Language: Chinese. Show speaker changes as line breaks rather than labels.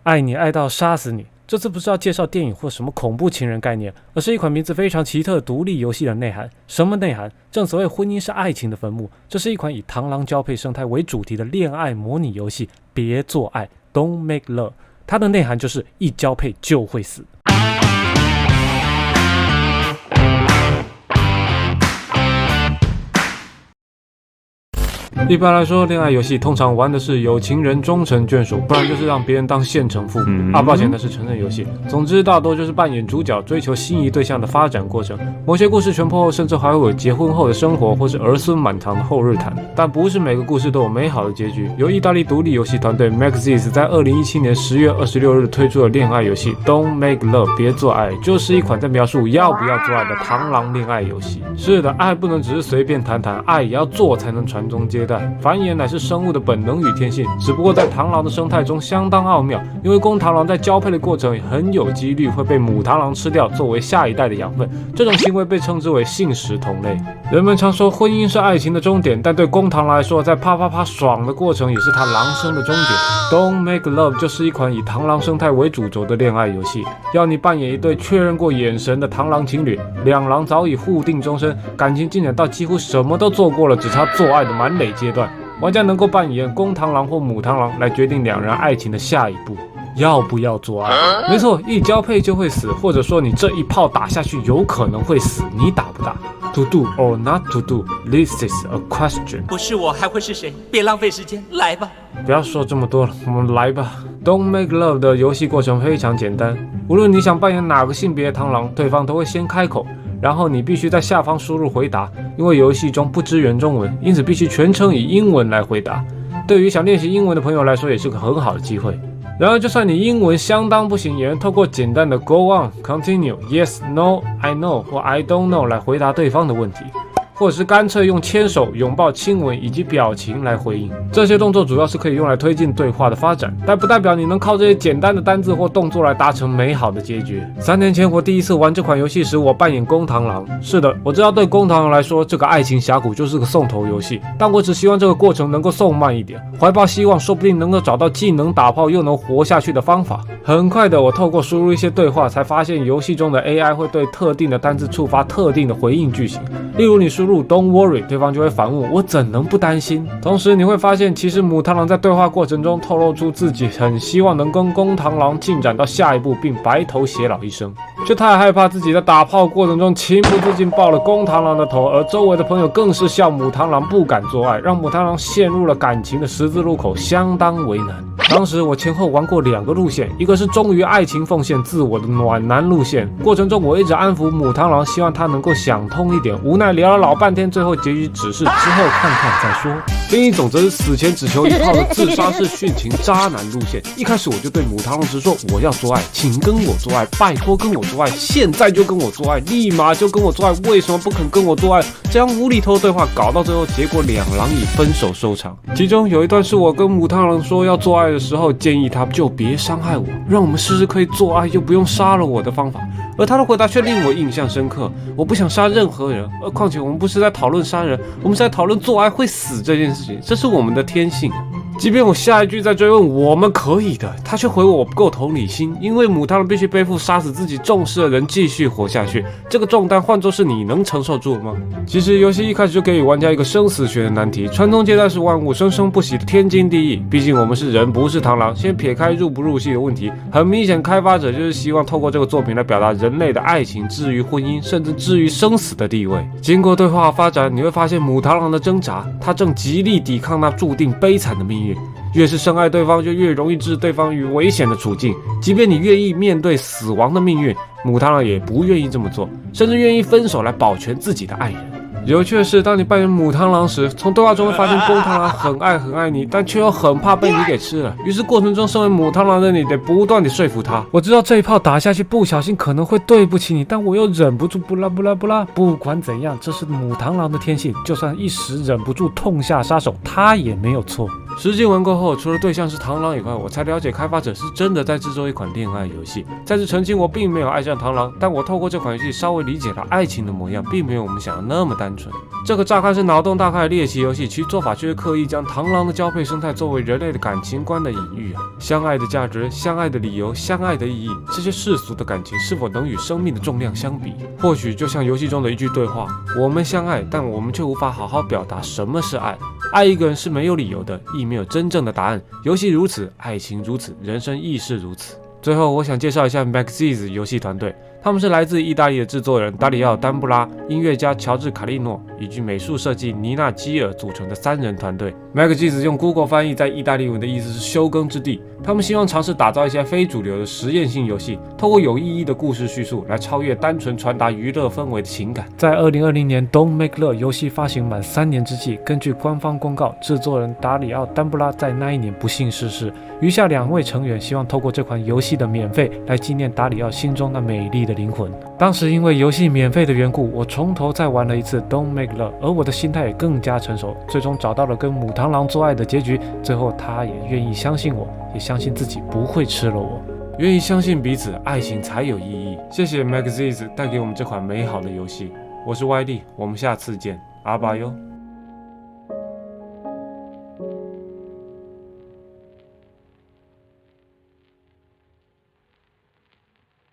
爱你爱到杀死你。这次不是要介绍电影或什么恐怖情人概念，而是一款名字非常奇特的独立游戏的内涵。什么内涵？正所谓婚姻是爱情的坟墓，这是一款以螳螂交配生态为主题的恋爱模拟游戏。别做爱 ，Don't make love。它的内涵就是一交配就会死。一般来说，恋爱游戏通常玩的是有情人终成眷属，不然就是让别人当现成父母。抱歉，那是成人游戏。总之，大多就是扮演主角，追求心仪对象的发展过程。某些故事全破后，甚至还会有结婚后的生活，或是儿孙满堂的后日谈。但不是每个故事都有美好的结局。由意大利独立游戏团队 Maxis 在2017年10月26日推出的恋爱游戏 Don't Make Love 别做爱，就是一款在描述要不要做爱的螳螂恋爱游戏。是的，爱不能只是随便谈谈，爱也要做才能传宗接代。繁衍乃是生物的本能与天性，只不过在螳螂的生态中相当奥妙，因为公螳螂在交配的过程很有几率会被母螳螂吃掉，作为下一代的养分。这种行为被称之为性食同类。人们常说婚姻是爱情的终点，但对公螳螂来说，在啪啪啪爽的过程也是它狼生的终点。Don't Make Love 就是一款以螳螂生态为主轴的恋爱游戏，要你扮演一对确认过眼神的螳螂情侣，两狼早已互定终身，感情进展到几乎什么都做过了，只差做爱的满垒阶段。玩家能够扮演公螳螂或母螳螂来决定两人爱情的下一步，要不要做爱？没错，一交配就会死，或者说你这一炮打下去有可能会死，你打不打？To do or not to do, this is a question。
不是我还会是谁？别浪费时间，来吧。
不要说这么多了，我们来吧。Don't Make Love 的游戏过程非常简单，无论你想扮演哪个性别的螳螂，对方都会先开口。然后你必须在下方输入回答，因为游戏中不支援中文，因此必须全程以英文来回答。对于想练习英文的朋友来说，也是个很好的机会。然而，就算你英文相当不行，也能透过简单的 Go on、Continue、Yes、No、I know 或 I don't know 来回答对方的问题。或者是干脆用牵手、拥抱、亲吻以及表情来回应。这些动作主要是可以用来推进对话的发展，但不代表你能靠这些简单的单字或动作来达成美好的结局。3年前我第一次玩这款游戏时，我扮演公螳螂。是的，我知道对公螳螂来说，这个爱情峡谷就是个送头游戏，但我只希望这个过程能够送慢一点，怀抱希望，说不定能够找到既能打炮又能活下去的方法。很快的，我透过输入一些对话，才发现游戏中的 AI 会对特定的单字触发特定的回应句型。例如你输入 Don't worry， 对方就会反问我怎能不担心。同时你会发现，其实母螳螂在对话过程中透露出自己很希望能跟公螳螂进展到下一步，并白头偕老一生，却太害怕自己在打炮过程中情不自禁抱了公螳螂的头，而周围的朋友更是笑母螳螂不敢做爱，让母螳螂陷入了感情的十字路口，相当为难。当时我前后玩过2个路线，一个是忠于爱情奉献自我的暖男路线，过程中我一直安抚母螳螂，希望他能够想通一点，无奈聊了老半天，最后结局只是之后看看再说。另一种则是死前只求一炮的自杀式殉情渣男路线，一开始我就对母螳螂直说我要做爱，请跟我做爱，拜托跟我做爱，现在就跟我做爱，立马就跟我做爱，为什么不肯跟我做爱？这样无厘头对话搞到最后，结果两狼以分手收场。其中有一段是我跟母螳螂说要做爱的时候，建议他就别伤害我，让我们试试可以做爱又不用杀了我的方法，而他的回答却令我印象深刻。我不想杀任何人，况且我们不是在讨论杀人，我们是在讨论做爱会死这件事情，这是我们的天性。即便我下一句在追问我们可以的，他却回我不够同理心，因为母螳螂必须背负杀死自己重视的人继续活下去，这个重担换作是你能承受住吗？其实游戏一开始就给予玩家一个生死学的难题，传宗接代是万物生生不息的天经地义，毕竟我们是人不是螳螂。先撇开入不入戏的问题，很明显开发者就是希望透过这个作品来表达人类的爱情至于婚姻甚至至于生死的地位。经过对话发展，你会发现母螳螂的挣扎，它正极力抵抗那注定悲惨的命运。越是深爱对方，就越容易置对方于危险的处境。即便你愿意面对死亡的命运，母螳螂也不愿意这么做，甚至愿意分手来保全自己的爱人。有趣的是，当你扮演母螳螂时，从对话中会发现公螳螂很爱你，但却又很怕被你给吃了。于是过程中，身为母螳螂的你得不断地说服他，我知道这一炮打下去不小心可能会对不起你，但我又忍不住不啦不啦不啦。不管怎样，这是母螳螂的天性，就算一时忍不住痛下杀手，他也没有错。实际玩过后，除了对象是螳螂以外，我才了解开发者是真的在制作一款恋爱游戏。再次澄清，我并没有爱上螳螂，但我透过这款游戏稍微理解了爱情的模样，并没有我们想的那么单纯。这个乍看是脑洞大开的猎奇游戏，其做法却是刻意将螳螂的交配生态作为人类的感情观的隐喻啊。相爱的价值、相爱的理由、相爱的意义，这些世俗的感情是否能与生命的重量相比？或许就像游戏中的一句对话：我们相爱，但我们却无法好好表达什么是爱。爱一个人是没有理由的，亦没有真正的答案。游戏如此，爱情如此，人生亦是如此。最后，我想介绍一下 Maxis 游戏团队，他们是来自意大利的制作人达里奥·丹布拉、音乐家乔治·卡利诺以及美术设计妮娜·基尔组成的3人团队。Maxis 用 Google 翻译在意大利文的意思是休耕之地。他们希望尝试打造一些非主流的实验性游戏，透过有意义的故事叙述来超越单纯传达娱乐氛围的情感。在2020年 Don't Make Love 游戏发行满3年之际，根据官方公告，制作人达里奥·丹布拉在那一年不幸逝世。余下2位成员希望透过这款游戏的免费来纪念达里奥心中那美丽的灵魂。当时因为游戏免费的缘故，我从头再玩了一次 Don't Make Love， 而我的心态也更加成熟，最终找到了跟母螳螂做爱的结局。最后他也愿意相信我，也相信自己不会吃了我。愿意相信彼此，爱情才有意义。谢谢 Maxis 带给我们这款美好的游戏。我是 YD， 我们下次见，阿巴哟。